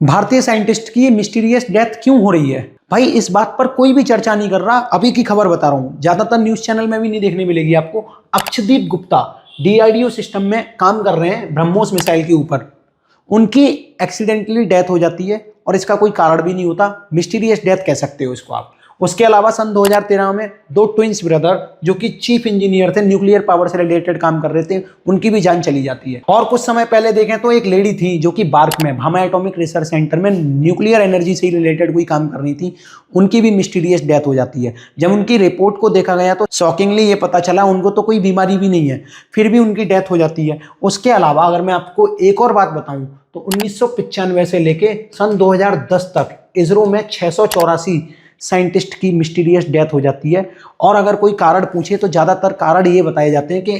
भारतीय साइंटिस्ट की mysterious death क्यों हो रही है? भाई इस बात पर कोई भी चर्चा नहीं कर रहा। अभी की खबर बता रहा हूं, ज्यादातर न्यूज चैनल में भी नहीं देखने मिलेगी आपको। अक्षदीप गुप्ता डीआरडीओ सिस्टम में काम कर रहे हैं ब्रह्मोस मिसाइल के ऊपर। उनकी एक्सीडेंटली डेथ हो जाती है और इसका कोई कारण भी नहीं होता। मिस्टीरियस डेथ कह सकते हो इसको आप। उसके अलावा सन 2013 में दो ट्विंस ब्रदर जो कि चीफ इंजीनियर थे, न्यूक्लियर पावर से रिलेटेड काम कर रहे थे, उनकी भी जान चली जाती है। और कुछ समय पहले देखें तो एक लेडी थी जो कि बार्क में भामा एटॉमिक रिसर्च सेंटर में न्यूक्लियर एनर्जी से रिलेटेड कोई काम कर रही थी, उनकी भी मिस्टीरियस डेथ हो जाती है। जब उनकी रिपोर्ट को देखा गया तो शॉकिंगली ये पता चला उनको तो कोई बीमारी भी नहीं है, फिर भी उनकी डेथ हो जाती है। उसके अलावा अगर मैं आपको एक और बात बताऊं तो 1995 से लेके सन 2010 तक इसरो में 684 साइंटिस्ट की मिस्टीरियस डेथ हो जाती है। और अगर कोई कारण पूछे तो ज़्यादातर कारण ये बताए जाते हैं कि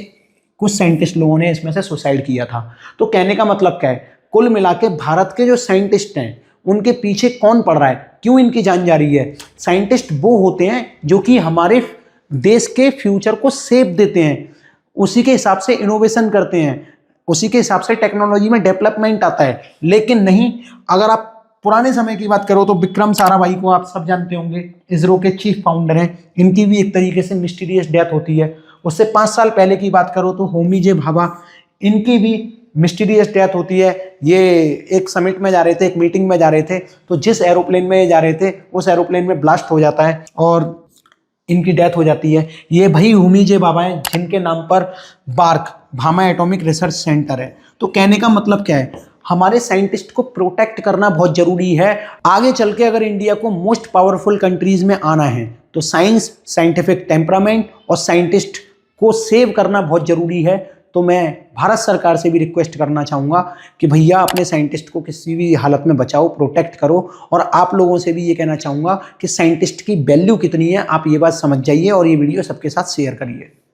कुछ साइंटिस्ट लोगों ने इसमें से सुसाइड किया था। तो कहने का मतलब क्या है, कुल मिला के भारत के जो साइंटिस्ट हैं उनके पीछे कौन पड़ रहा है, क्यों इनकी जान जा रही है? साइंटिस्ट वो होते हैं जो कि हमारे देश के फ्यूचर को सेप देते हैं, उसी के हिसाब से इनोवेशन करते हैं, उसी के हिसाब से टेक्नोलॉजी में डेवलपमेंट आता है। लेकिन नहीं, अगर आप पुराने समय की बात करो तो विक्रम साराभाई को आप सब जानते होंगे, इसरो के चीफ फाउंडर हैं। इनकी भी एक तरीके से मिस्टीरियस डेथ होती है। उससे 5 साल पहले की बात करो तो होमी जे भाभा, इनकी भी मिस्टीरियस डेथ होती है। ये एक समिट में जा रहे थे, एक मीटिंग में जा रहे थे, तो जिस एरोप्लेन में ये जा रहे थे उस एरोप्लेन में ब्लास्ट हो जाता है और इनकी डेथ हो जाती है। ये भाई होमी जे भाभा हैं जिनके नाम पर bark Bhama atomic research centre है। तो कहने का मतलब क्या है, हमारे साइंटिस्ट को प्रोटेक्ट करना बहुत जरूरी है। आगे चल के अगर इंडिया को मोस्ट पावरफुल कंट्रीज में आना है तो साइंस, साइंटिफिक टेम्परामेंट और साइंटिस्ट को सेव करना बहुत जरूरी है। तो मैं भारत सरकार से भी रिक्वेस्ट करना चाहूँगा कि भैया अपने साइंटिस्ट को किसी भी हालत में बचाओ, प्रोटेक्ट करो। और आप लोगों से भी ये कहना चाहूँगा कि साइंटिस्ट की वैल्यू कितनी है आप ये बात समझ जाइए और ये वीडियो सबके साथ शेयर करिए।